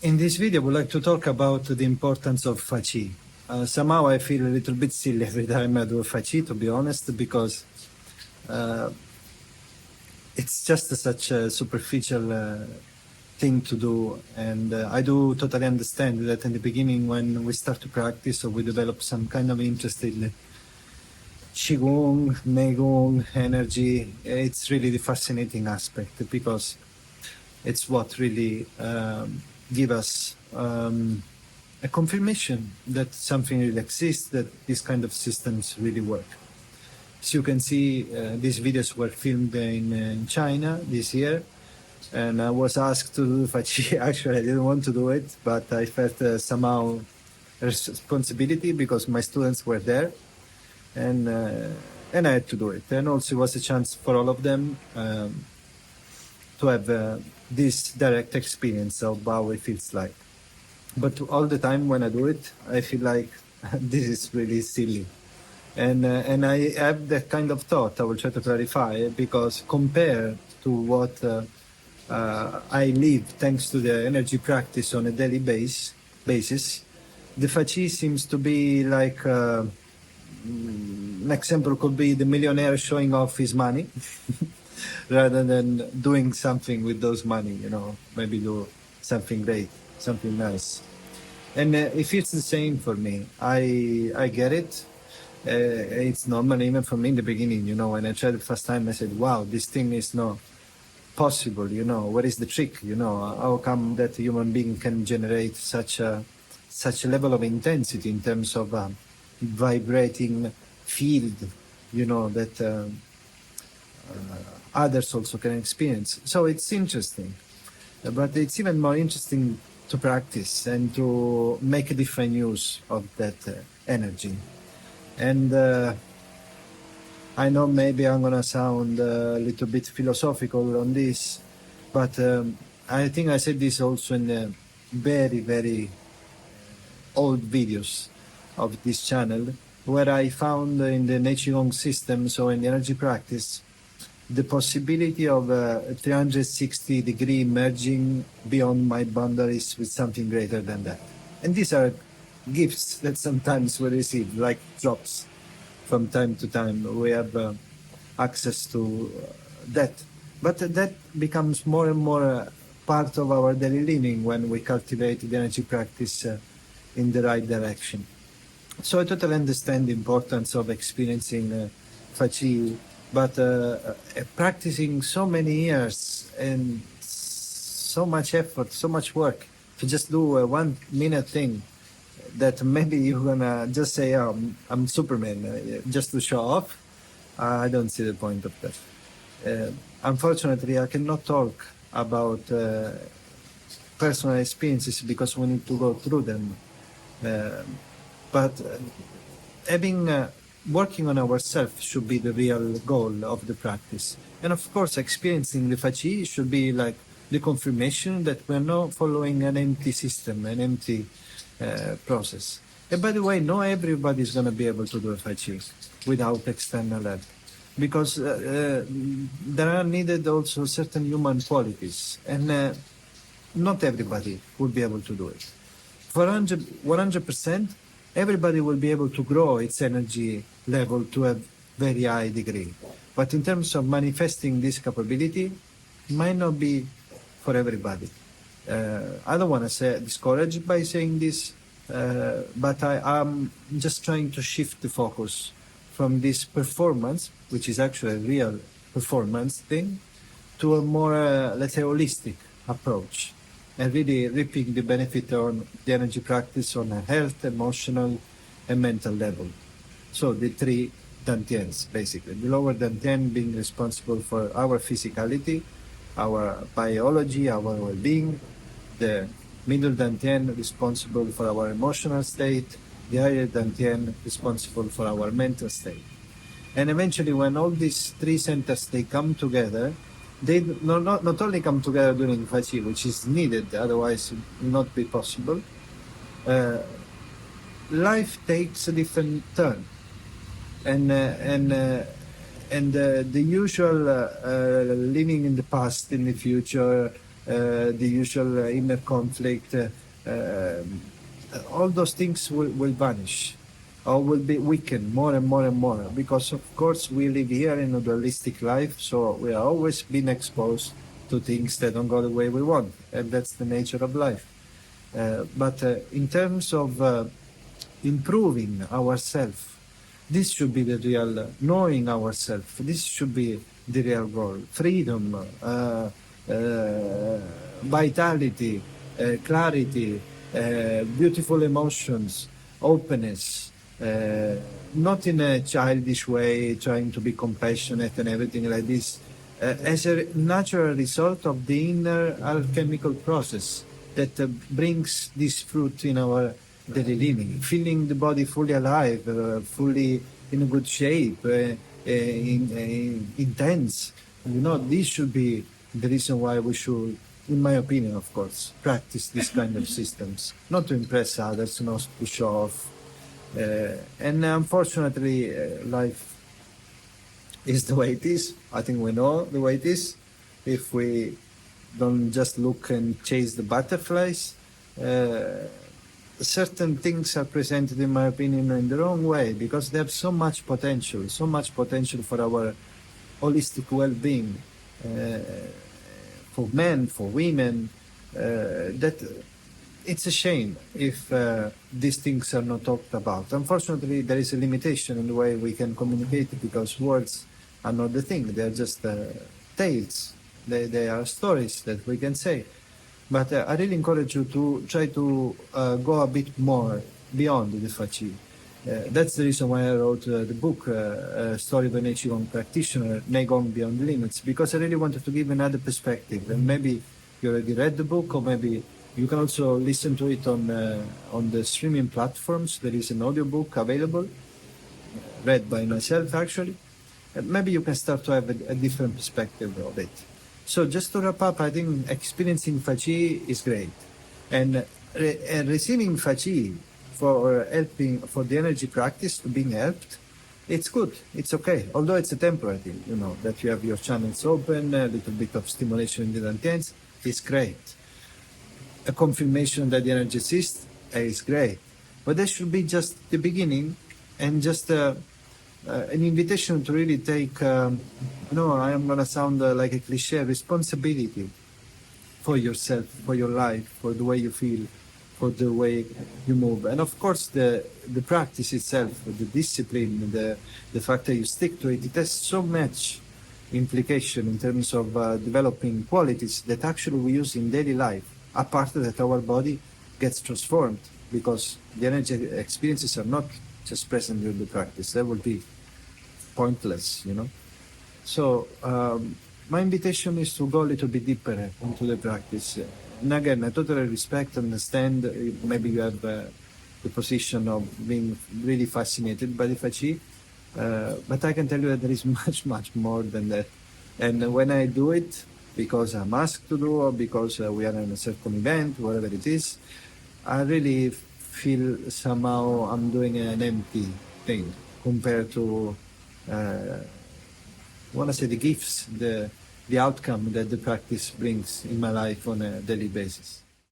In this video, I would like to talk about the importance of Qi. Somehow I feel a little bit silly every time I do Qi, to be honest, because it's just such a superficial thing to do. And I do totally understand that in the beginning, when we start to practice or we develop some kind of interest in qigong, Nei Gong, energy, it's really the fascinating aspect because it's what really give us a confirmation that something really exists, that these kind of systems really work. As you can see, these videos were filmed in China this year, and I was asked to do Qi. Actually, I didn't want to do it, but I felt somehow a responsibility because my students were there, and I had to do it. And also it was a chance for all of them to have this direct experience of how it feels like. But all the time when I do it, I feel like this is really silly. And I have that kind of thought. I will try to clarify because compared to what I live thanks to the energy practice on a daily basis, the Qi seems to be like an example could be the millionaire showing off his money rather than doing something with those money, maybe do something great, something nice. And it feels the same for me. I get it. It's normal even for me in the beginning, when I tried the first time, I said, wow, this thing is not possible, what is the trick, how come that a human being can generate such a level of intensity in terms of vibrating field, that others also can experience. So it's interesting, but it's even more interesting to practice and to make a different use of that energy. And I know maybe I'm gonna sound a little bit philosophical on this, but I think I said this also in the very, very old videos of this channel, where I found in the Nei Gong system, so in the energy practice, the possibility of a 360-degree merging beyond my boundaries with something greater than that. And these are gifts that sometimes we receive, like drops from time to time. We have access to that. But that becomes more and more part of our daily living when we cultivate the energy practice in the right direction. So I totally understand the importance of experiencing Qi, but practicing so many years and so much effort, so much work to just do a 1 minute thing that maybe you're gonna just say, I'm Superman, just to show off. I don't see the point of that. Unfortunately, I cannot talk about personal experiences because we need to go through them. But working on ourselves should be the real goal of the practice. And of course, experiencing the Qi should be like the confirmation that we're not following an empty system, an empty process. And by the way, not everybody is going to be able to do a Qi without external help, because there are needed also certain human qualities, and not everybody will be able to do it. For 100%, everybody will be able to grow its energy level to a very high degree. But in terms of manifesting this capability, it might not be for everybody. I don't want to say discouraged by saying this, but I'm just trying to shift the focus from this performance, which is actually a real performance thing, to a more, let's say, holistic approach, and really reaping the benefit on the energy practice on a health, emotional, and mental level. So the three dantians, basically. The lower dantian being responsible for our physicality, our biology, our well-being. The middle dantian responsible for our emotional state. The higher dantian responsible for our mental state. And eventually, when all these three centers, they come together, they not only come together during Qi, which is needed, otherwise it will not be possible. Life takes a different turn, and the usual living in the past, in the future, the usual inner conflict, all those things will vanish or will be weakened more and more and more, because of course we live here in a dualistic life, so we are always being exposed to things that don't go the way we want, and that's the nature of life. But in terms of improving ourselves, this should be the real, knowing ourselves, this should be the real goal. Freedom, vitality, clarity, beautiful emotions, openness, not in a childish way, trying to be compassionate and everything like this, as a natural result of the inner alchemical process that brings this fruit in our daily living, feeling the body fully alive, fully in a good shape, intense. You know, this should be the reason why we should, in my opinion, of course, practice this kind of systems. Not to impress others, not to show off. And unfortunately, life is the way it is. I think we know the way it is. If we don't just look and chase the butterflies, certain things are presented, in my opinion, in the wrong way, because they have so much potential for our holistic well-being, for men, for women, that it's a shame if these things are not talked about. Unfortunately, there is a limitation in the way we can communicate, because words are not the thing. They are just tales. They are stories that we can say. But I really encourage you to try to go a bit more beyond the Fachi. That's the reason why I wrote the book, Story of a Nei Qigong Practitioner, Nei Gong Beyond the Limits, because I really wanted to give another perspective. And maybe you already read the book, or maybe you can also listen to it on the streaming platforms. There is an audiobook available, read by myself actually. And maybe you can start to have a different perspective of it. So just to wrap up, I think experiencing Fachi is great. And receiving Fachi for helping, for the energy practice, to being helped, it's good, it's okay. Although it's a temporary thing, you know, that you have your channels open, a little bit of stimulation in the dantians, it's great. A confirmation that the energy exists is great. But that should be just the beginning, and just an invitation to really take, I am going to sound like a cliche, responsibility for yourself, for your life, for the way you feel, for the way you move. And of course, the practice itself, the discipline, the fact that you stick to it, it has so much implication in terms of developing qualities that actually we use in daily life, apart that our body gets transformed, because the energy experiences are not just present during the practice. That would be pointless, you know. So my invitation is to go a little bit deeper into the practice. And again, I totally respect, understand, maybe you have the position of being really fascinated by the Fachi, but I can tell you that there is much, much more than that. And when I do it, because I'm asked to do, or because we are in a certain event, whatever it is, I really feel somehow I'm doing an empty thing compared to, I want to say, the gifts, the outcome that the practice brings in my life on a daily basis.